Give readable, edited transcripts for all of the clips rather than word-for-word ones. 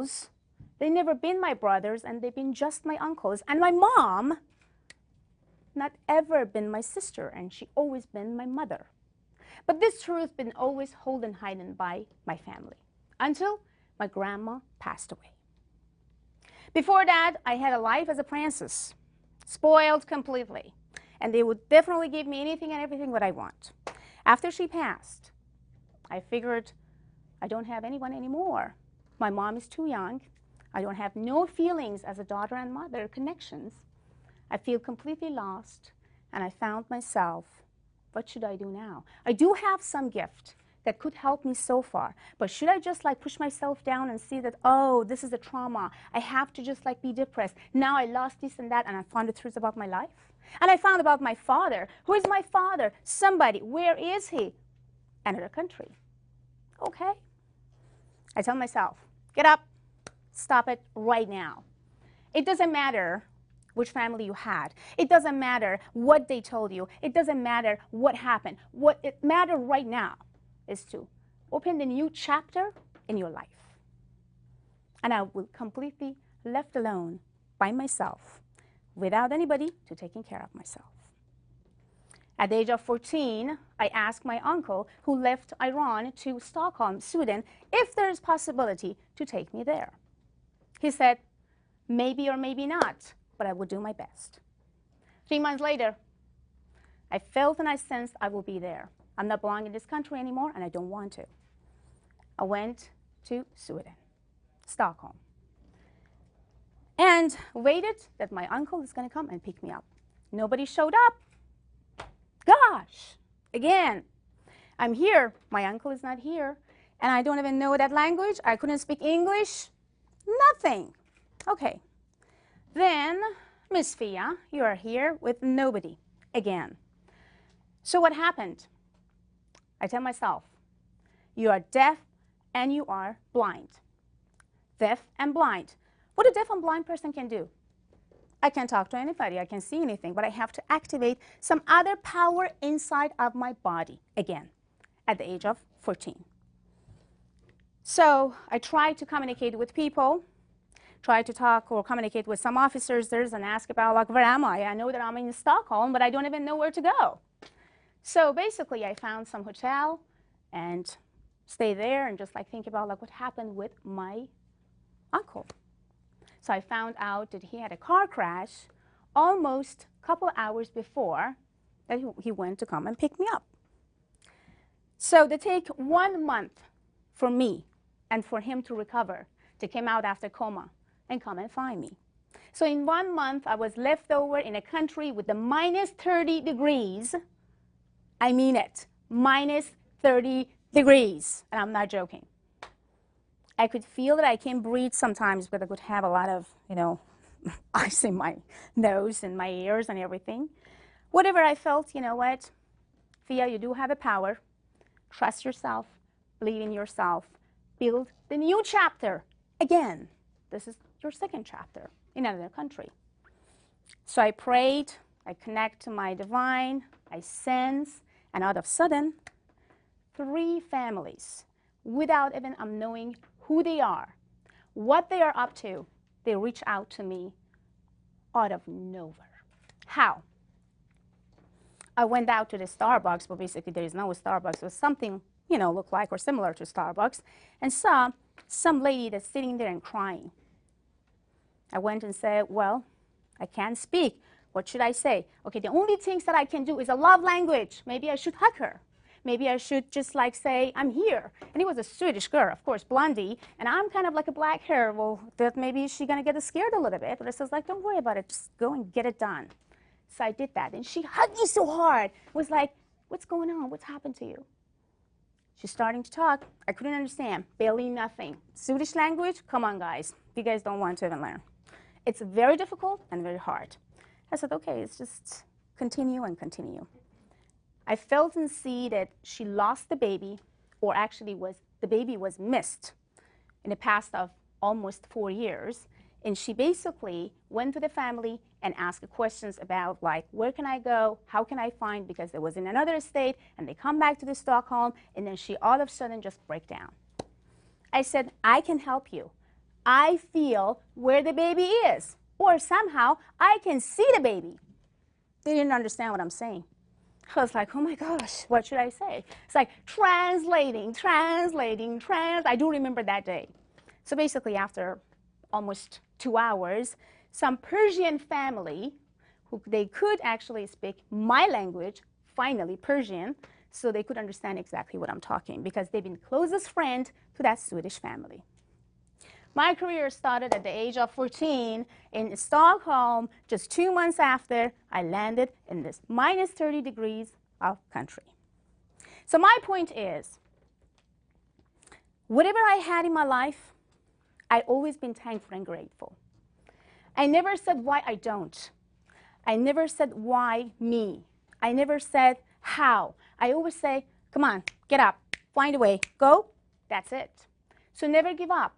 uncles, they never been my brothers, and they've been just my uncles. And my mom, not ever been my sister, and she always been my mother. But this truth been always held hidden by my family until my grandma passed away. Before that, I had a life as a princess, spoiled completely, and they would definitely give me anything and everything what I want. After she passed, I figured I don't have anyone anymore. My mom is too young. I don't have no feelings as a daughter and mother connections. I feel completely lost, and I found myself, what should I do now? I do have some gift that could help me so far, but should I just like push myself down and see that, oh, this is a trauma, I have to just like be depressed, now I lost this and that, and I found the truth about my life? And I found about my father. Who is my father? Somebody. Where is he? Another country. Okay. I tell myself, get up, stop it right now. It doesn't matter which family you had. It doesn't matter what they told you. It doesn't matter what happened. What it matters right now is to open the new chapter in your life. And I will completely left alone by myself without anybody to taking care of myself. At the age of 14, I asked my uncle, who left Iran to Stockholm, Sweden, if there is possibility to take me there. He said, maybe or maybe not, but I would do my best. 3 months later, I felt and I sensed I will be there. I'm not belonging in this country anymore, and I don't want to. I went to Sweden, Stockholm, and waited that my uncle is going to come and pick me up. Nobody showed up. Gosh, again, I'm here. My uncle is not here, and I don't even know that language. I couldn't speak English. Nothing. Okay. Then, Miss Fia, you are here with nobody again. So what happened? I tell myself, you are deaf and you are blind. Deaf and blind. What a deaf and blind person can do? I can't talk to anybody, I can't see anything, but I have to activate some other power inside of my body again at the age of 14. So I tried to communicate with people, tried to talk or communicate with some officers and ask about, like, where am I? I know that I'm in Stockholm, but I don't even know where to go. So basically, I found some hotel and stayed there and just like think about like what happened with my uncle. So I found out that he had a car crash almost a couple hours before that he went to come and pick me up. So it take 1 month for me and for him to recover, to come out after coma and come and find me. So in 1 month, I was left over in a country with the minus 30 degrees. I mean it, minus 30 degrees, and I'm not joking. I could feel that I can't breathe sometimes, but I could have a lot of, ice in my nose and my ears and everything. Whatever I felt, you know what? Fia, you do have a power. Trust yourself, believe in yourself, build the new chapter. Again, this is your second chapter in another country. So I prayed, I connect to my divine, I sense, and out of sudden, 3 families, without even knowing who they are, what they are up to, they reach out to me out of nowhere. How? I went out to the Starbucks, but basically there is no Starbucks. It was something, looked like or similar to Starbucks, and saw some lady that's sitting there and crying. I went and said, well, I can't speak. What should I say? Okay, the only things that I can do is a love language. Maybe I should hug her. Maybe I should just like say, I'm here. And it was a Swedish girl, of course, blondie, and I'm kind of like a black hair. Well, that maybe she's gonna get scared a little bit. But I says, like, don't worry about it, just go and get it done. So I did that, and she hugged me so hard. Was like, what's going on? What's happened to you? She's starting to talk. I couldn't understand, barely nothing. Swedish language, come on guys, you guys don't want to even learn. It's very difficult and very hard. I said, okay, it's just continue and continue. I felt and see that she lost the baby, or actually the baby was missed in the past of almost 4 years. And she basically went to the family and asked questions about, like, where can I go? How can I find? Because it was in another state, and they come back to the Stockholm, and then she all of a sudden just break down. I said, I can help you. I feel where the baby is, or somehow I can see the baby. They didn't understand what I'm saying. I was like, oh my gosh, what should I say? It's like translating. I do remember that day. So basically, after almost 2 hours, some Persian family, who they could actually speak my language, finally Persian, so they could understand exactly what I'm talking, because they've been closest friend to that Swedish family. My career started at the age of 14 in Stockholm. Just 2 months after, I landed in this minus 30 degrees of country. So my point is, whatever I had in my life, I've always been thankful and grateful. I never said why I don't. I never said why me. I never said how. I always say, come on, get up, find a way, go. That's it. So never give up.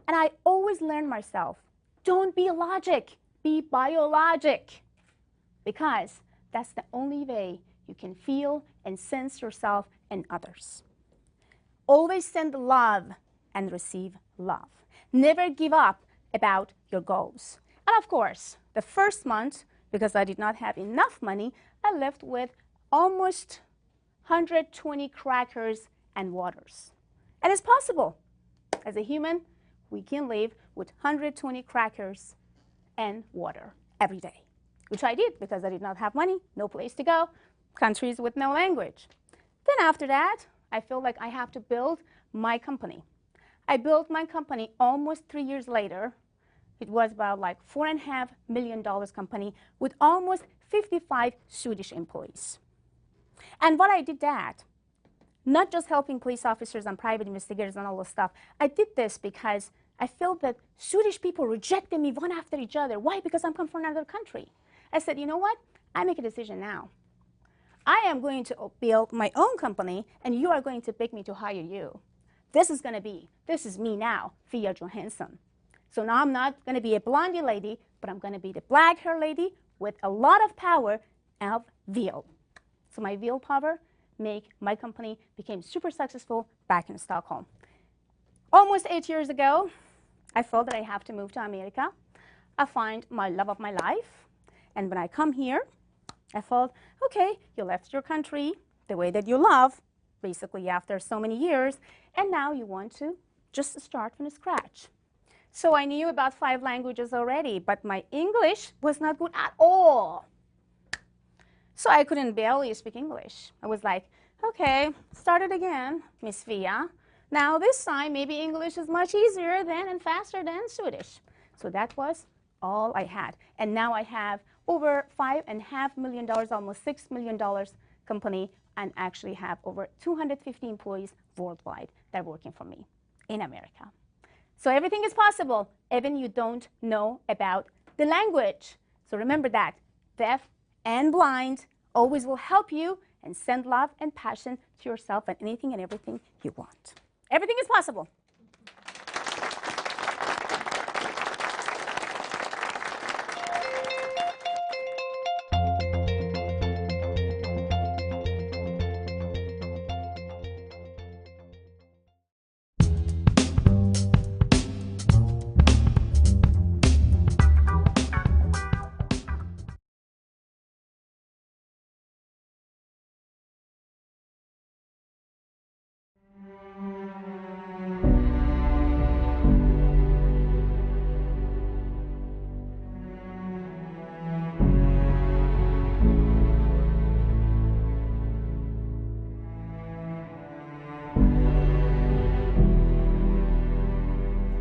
And I always learn myself, don't be logic, be biologic. Because that's the only way you can feel and sense yourself and others. Always send love and receive love. Never give up about your goals. And of course, the first month, because I did not have enough money, I left with almost 120 crackers and waters. And it's possible. As a human, we can live with 120 crackers and water every day, which I did because I did not have money, no place to go, countries with no language. Then after that, I felt like I have to build my company. I built my company almost 3 years later. It was about like $4.5 million company with almost 55 Swedish employees. And what I did that, not just helping police officers and private investigators and all this stuff. I did this because I felt that Swedish people rejected me one after each other. Why? Because I'm come from another country. I said, you know what? I make a decision now. I am going to build my own company, and you are going to pick me to hire you. This is me now, Fia Johansson. So now I'm not going to be a blondie lady, but I'm going to be the black hair lady with a lot of power of will. So my will power make my company became super successful back in Stockholm. Almost 8 years ago, I felt that I have to move to America. I find my love of my life. And when I come here, I felt, okay, you left your country, the way that you love, basically after so many years, and now you want to just start from scratch. So I knew about 5 languages already, but my English was not good at all. So I couldn't barely speak English. I was like, okay, start it again, Miss Fia. Now this time, maybe English is much easier than and faster than Swedish. So that was all I had. And now I have over $5.5 million, almost $6 million company, and actually have over 250 employees worldwide that are working for me in America. So everything is possible, even you don't know about the language. So remember that, deaf and blind always will help you and send love and passion to yourself and anything and everything you want. Everything is possible.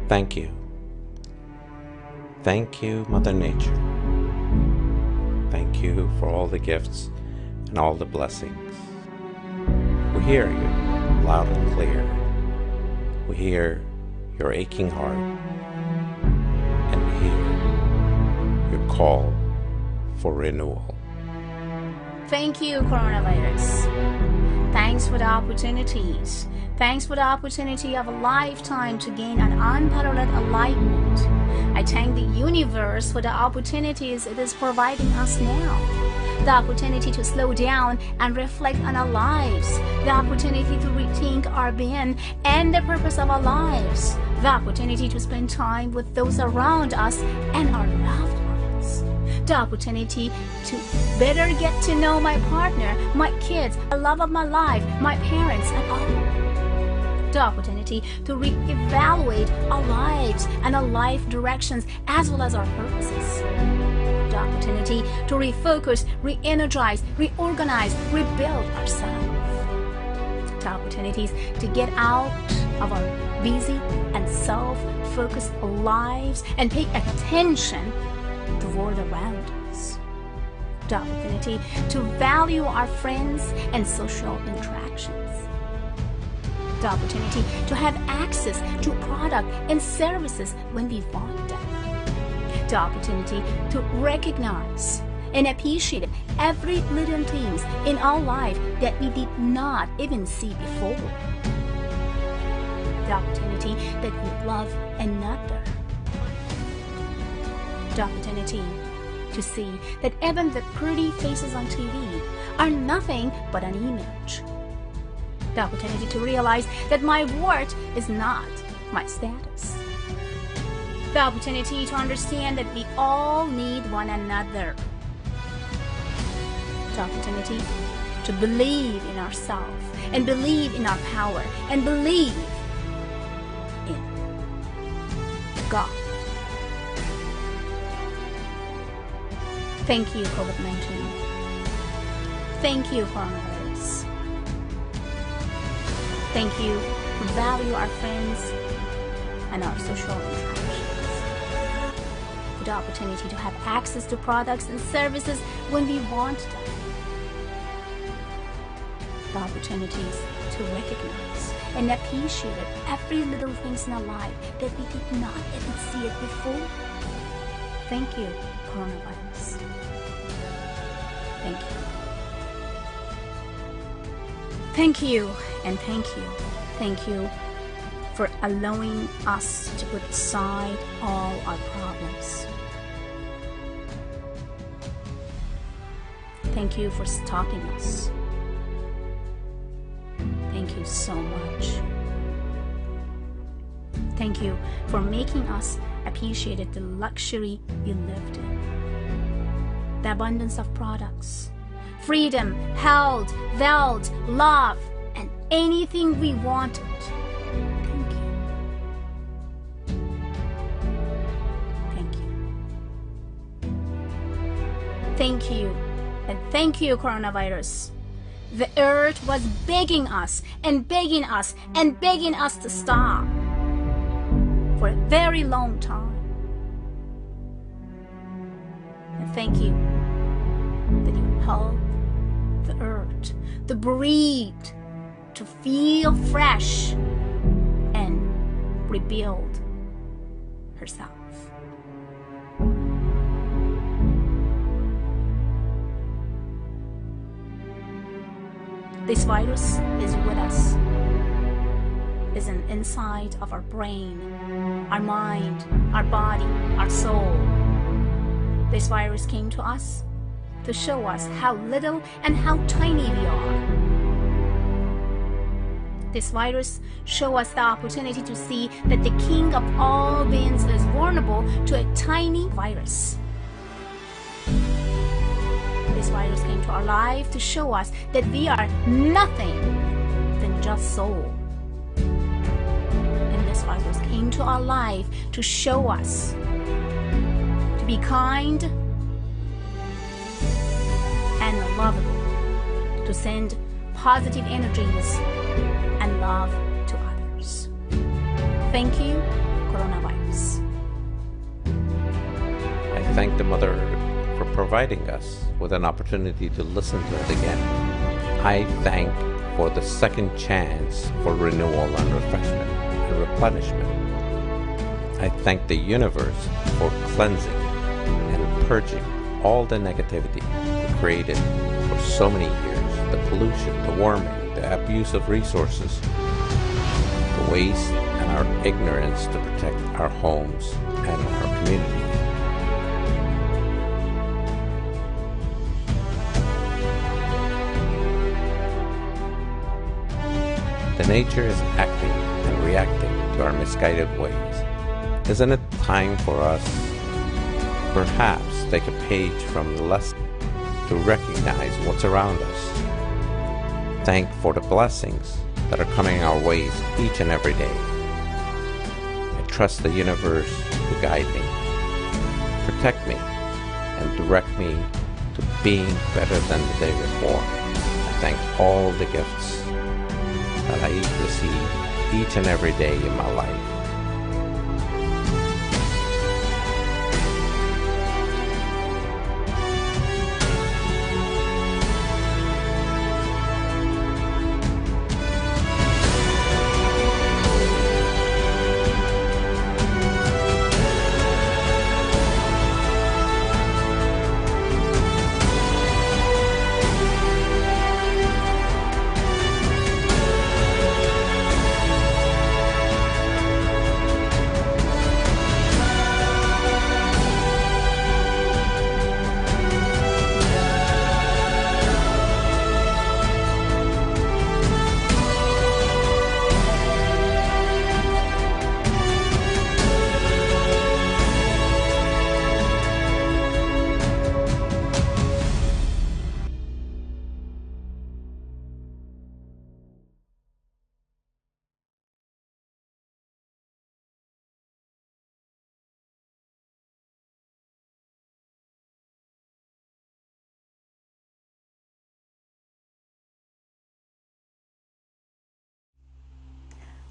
Thank you. Thank you, Mother Nature. Thank you for all the gifts and all the blessings. We hear you loud and clear. We hear your aching heart, and we hear your call for renewal. Thank you, coronavirus. Thanks for the opportunities. Thanks for the opportunity of a lifetime to gain an unparalleled enlightenment. I thank the universe for the opportunities it is providing us now. The opportunity to slow down and reflect on our lives. The opportunity to rethink our being and the purpose of our lives. The opportunity to spend time with those around us and our loved ones. The opportunity to better get to know my partner, my kids, the love of my life, my parents, and all. The opportunity to re-evaluate our lives and our life directions as well as our purposes. The opportunity to refocus, re-energize, reorganize, rebuild ourselves. The opportunities to get out of our busy and self-focused lives and pay attention to the world around us. The opportunity to value our friends and social interactions. The opportunity to have access to product and services when we want them. The opportunity to recognize and appreciate every little things in our life that we did not even see before. The opportunity that we love another. The opportunity to see that even the pretty faces on TV are nothing but an image. The opportunity to realize that my worth is not my status. The opportunity to understand that we all need one another. The opportunity to believe in ourselves and believe in our power and believe in God. Thank you, COVID-19. Thank you, coronavirus. Thank you for value our friends and our social interactions. For the opportunity to have access to products and services when we want them. The opportunities to recognize and appreciate every little things in our life that we did not even see it before. Thank you, coronavirus. Thank you. Thank you and thank you. Thank you for allowing us to put aside all our problems. Thank you for stopping us. Thank you so much. Thank you for making us appreciate the luxury we lived in. The abundance of products, freedom, health, wealth, love, and anything we wanted. Thank you. Thank you. Thank you. And thank you, coronavirus. The earth was begging us and begging us and begging us to stop for a very long time. And thank you that you helped the earth to breathe, to feel fresh, and rebuild herself. This virus is with us, is an inside of our brain, our mind, our body, our soul. This virus came to us to show us how little and how tiny we are. This virus shows us the opportunity to see that the king of all beings is vulnerable to a tiny virus. This virus came to our life to show us that we are nothing than just soul. And this virus came to our life to show us to be kind and lovable, to send positive energies and love to others. Thank you, coronavirus. I thank the Mother for providing us with an opportunity to listen to it again. I thank for the second chance for renewal and refreshment and replenishment. I thank the universe for cleansing and purging all the negativity we created for so many years, the pollution, the warming, the abuse of resources, the waste and our ignorance to protect our homes and our communities. community. The nature is acting and reacting to our misguided ways. Isn't it time for us perhaps take a page from the lesson to recognize what's around us? Thank for the blessings that are coming our ways each and every day. I trust the universe to guide me, protect me, and direct me to being better than the day before. I thank all the gifts that I receive each and every day in my life.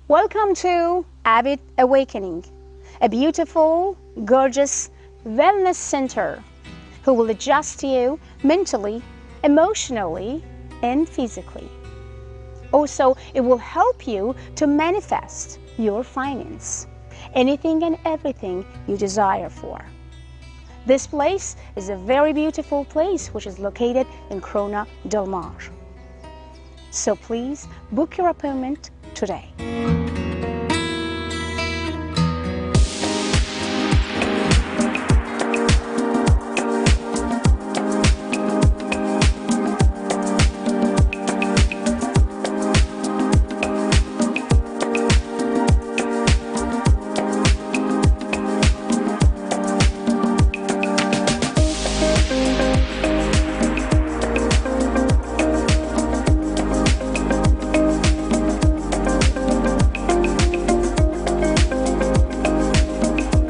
Welcome to Avid Awakening, a beautiful, gorgeous wellness center who will adjust you mentally, emotionally, and physically. Also, it will help you to manifest your finance, anything and everything you desire for. This place is a very beautiful place which is located in Corona del Mar. So please book your appointment today.